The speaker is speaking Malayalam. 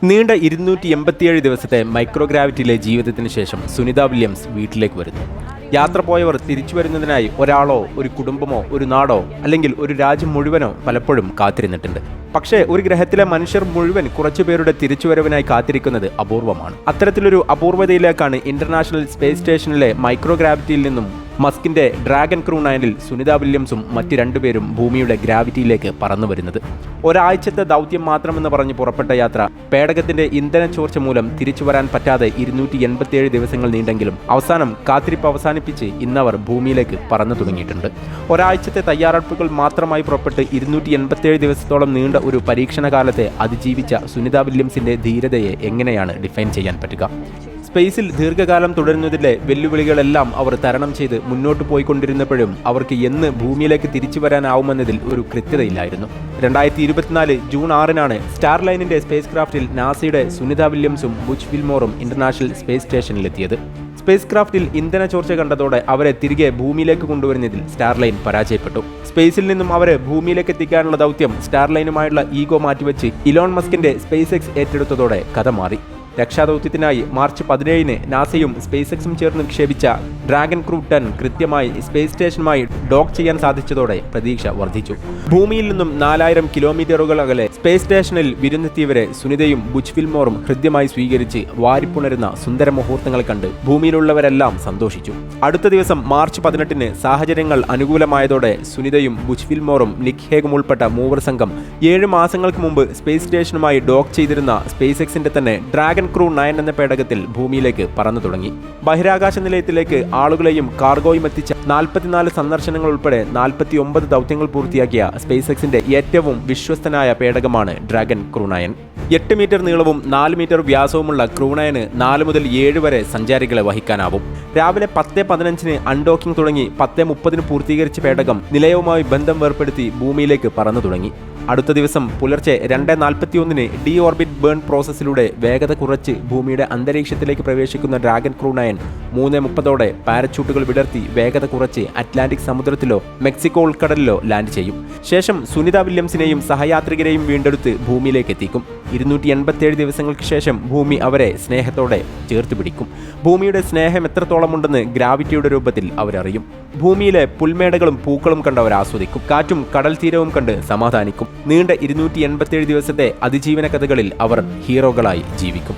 നീണ്ട 287 ദിവസത്തെ മൈക്രോഗ്രാവിറ്റിയിലെ ജീവിതത്തിന് ശേഷം സുനിത വില്യംസ് വീട്ടിലേക്ക് വരുന്നു. യാത്ര പോയവർ തിരിച്ചു വരുന്നതിനായി ഒരാളോ ഒരു കുടുംബമോ ഒരു നാടോ അല്ലെങ്കിൽ ഒരു രാജ്യം മുഴുവനോ പലപ്പോഴും കാത്തിരുന്നിട്ടുണ്ട്. പക്ഷേ ഒരു ഗ്രഹത്തിലെ മനുഷ്യർ മുഴുവൻ കുറച്ചുപേരുടെ തിരിച്ചുവരവിനായി കാത്തിരിക്കുന്നത് അപൂർവമാണ്. അത്തരത്തിലൊരു അപൂർവതയിലേക്കാണ് ഇന്റർനാഷണൽ സ്പേസ് സ്റ്റേഷനിലെ മൈക്രോഗ്രാവിറ്റിയിൽ നിന്നും മസ്കിന്റെ ഡ്രാഗൺ ക്രൂ 9-ൽ സുനിത വില്യംസും മറ്റ് രണ്ടുപേരും ഭൂമിയുടെ ഗ്രാവിറ്റിയിലേക്ക് പറന്നു വരുന്നത്. ഒരാഴ്ചത്തെ ദൗത്യം മാത്രമെന്ന് പറഞ്ഞ് പുറപ്പെട്ട യാത്ര പേടകത്തിന്റെ ഇന്ധന ചോർച്ച മൂലം തിരിച്ചു വരാൻ പറ്റാതെ 287 ദിവസങ്ങൾ നീണ്ടെങ്കിലും അവസാനം കാത്തിരിപ്പ് അവസാനിപ്പിച്ച് ഇന്നവർ ഭൂമിയിലേക്ക് പറന്നു തുടങ്ങിയിട്ടുണ്ട്. ഒരാഴ്ചത്തെ തയ്യാറെടുപ്പുകൾ മാത്രമായി പുറപ്പെട്ട് 287 ദിവസത്തോളം നീണ്ട ഒരു പരീക്ഷണ കാലത്തെ അതിജീവിച്ച സുനിത വില്യംസിന്റെ ധീരതയെ എങ്ങനെയാണ് ഡിഫൈൻ ചെയ്യാൻ പറ്റുക? സ്പേസിൽ ദീർഘകാലം തുടരുന്നതിലെ വെല്ലുവിളികളെല്ലാം അവർ തരണം ചെയ്ത് മുന്നോട്ട് പോയിക്കൊണ്ടിരുന്നപ്പോഴും അവർക്ക് എന്ന് ഭൂമിയിലേക്ക് തിരിച്ചു വരാനാവുമെന്നതിൽ ഒരു കൃത്യതയില്ലായിരുന്നു. 2024 ജൂൺ 6-നാണ് സ്റ്റാർലൈനിന്റെ സ്പേസ് ക്രാഫ്റ്റിൽ നാസയുടെ സുനിത വില്യംസും ബുച്ച് വിൽമോറും ഇന്റർനാഷണൽ സ്പേസ് സ്റ്റേഷനിലെത്തിയത്. സ്പേസ് ക്രാഫ്റ്റിൽ ഇന്ധന ചോർച്ച കണ്ടതോടെ അവരെ തിരികെ ഭൂമിയിലേക്ക് കൊണ്ടുവരുന്നതിൽ സ്റ്റാർലൈൻ പരാജയപ്പെട്ടു. സ്പേസിൽ നിന്നും അവരെ ഭൂമിയിലേക്ക് എത്തിക്കാനുള്ള ദൗത്യം സ്റ്റാർലൈനുമായുള്ള ഈഗോ മാറ്റിവെച്ച് ഇലോൺ മസ്കിന്റെ സ്പേസ് എക്സ് ഏറ്റെടുത്തതോടെ കഥ മാറി. രക്ഷാദൗത്യത്തിനായി മാർച്ച് 17-ന് നാസയും സ്പേസ് എക്സും ചേർന്ന് വിക്ഷേപിച്ച ഡ്രാഗൺ ക്രൂ 10 കൃത്യമായി സ്പേസ് സ്റ്റേഷനുമായി ഡോക്ക് ചെയ്യാൻ സാധിച്ചതോടെ പ്രതീക്ഷ വർദ്ധിച്ചു. ഭൂമിയിൽ നിന്നും 4000 കിലോമീറ്ററുകൾ അകലെ സ്പേസ് സ്റ്റേഷനിൽ വിരുന്നെത്തിയവരെ സുനിതയും ബുച്ച് വിൽമോറും ഹൃദ്യമായി സ്വീകരിച്ച് വാരിപ്പുണരുന്ന സുന്ദര മുഹൂർത്തങ്ങൾ കണ്ട് ഭൂമിയിലുള്ളവരെല്ലാം സന്തോഷിച്ചു. അടുത്ത ദിവസം മാർച്ച് 18-ന് സാഹചര്യങ്ങൾ അനുകൂലമായതോടെ സുനിതയും ബുച്ച് വിൽമോറും നിക് ഹേഗും ഉൾപ്പെട്ട മൂവർ സംഘം 7 മാസങ്ങൾക്ക് മുമ്പ് സ്പേസ് സ്റ്റേഷനുമായി ഡോക്ക് ചെയ്തിരുന്ന സ്പേസ് എക്സിന്റെ തന്നെ ഡ്രാഗൺ ക്രൂ 9 എന്ന പേടകത്തിൽ ഭൂമിയിലേക്ക് പറന്നു തുടങ്ങി. ബഹിരാകാശ നിലയത്തിലേക്ക് ആളുകളെയും കാർഗോയും എത്തിച്ച 44 സന്ദർശനങ്ങൾ ഉൾപ്പെടെ 49 ദൗത്യങ്ങൾ പൂർത്തിയാക്കിയ സ്പേസ് എക്സിന്റെ ഏറ്റവും വിശ്വസ്തനായ പേടകമാണ് ഡ്രാഗൺ ക്രൂ 9. 8 മീറ്റർ നീളവും 4 മീറ്റർ വ്യാസവുമുള്ള ക്രൂ 9 4 മുതൽ 7 വരെ സഞ്ചാരികളെ വഹിക്കാനാവും. രാവിലെ 10:15-ന് അൺഡോക്കിംഗ് തുടങ്ങി 10:30-ന് പൂർത്തീകരിച്ച പേടകം നിലയവുമായി ബന്ധം വേർപ്പെടുത്തി ഭൂമിയിലേക്ക് പറന്നു തുടങ്ങി. അടുത്ത ദിവസം പുലർച്ചെ 2:41-ന് ഡി ഓർബിറ്റ് ബേൺ പ്രോസസ്സിലൂടെ വേഗത കുറച്ച് ഭൂമിയുടെ അന്തരീക്ഷത്തിലേക്ക് പ്രവേശിക്കുന്ന ഡ്രാഗൺ ക്രൂ 9 3:30-ഓടെ പാരച്യൂട്ടുകൾ വിടർത്തി വേഗത കുറച്ച് അറ്റ്ലാന്റിക് സമുദ്രത്തിലോ മെക്സിക്കോ ഉൾക്കടലിലോ ലാൻഡ് ചെയ്യും. ശേഷം സുനിത വില്യംസിനെയും സഹയാത്രികരെയും വീണ്ടെടുത്ത് ഭൂമിയിലേക്ക് എത്തിക്കും. 287 ദിവസങ്ങൾക്ക് ശേഷം ഭൂമി അവരെ സ്നേഹത്തോടെ ചേർത്ത് പിടിക്കും. ഭൂമിയുടെ സ്നേഹം എത്രത്തോളമുണ്ടെന്ന് ഗ്രാവിറ്റിയുടെ രൂപത്തിൽ അവരറിയും. ഭൂമിയിലെ പുൽമേടകളും പൂക്കളും കണ്ട് അവർ ആസ്വദിക്കും. കാറ്റും കടൽ തീരവും കണ്ട് സമാധാനിക്കും. നീണ്ട 287 ദിവസത്തെ അതിജീവന കഥകളിൽ അവർ ഹീറോകളായി ജീവിക്കും.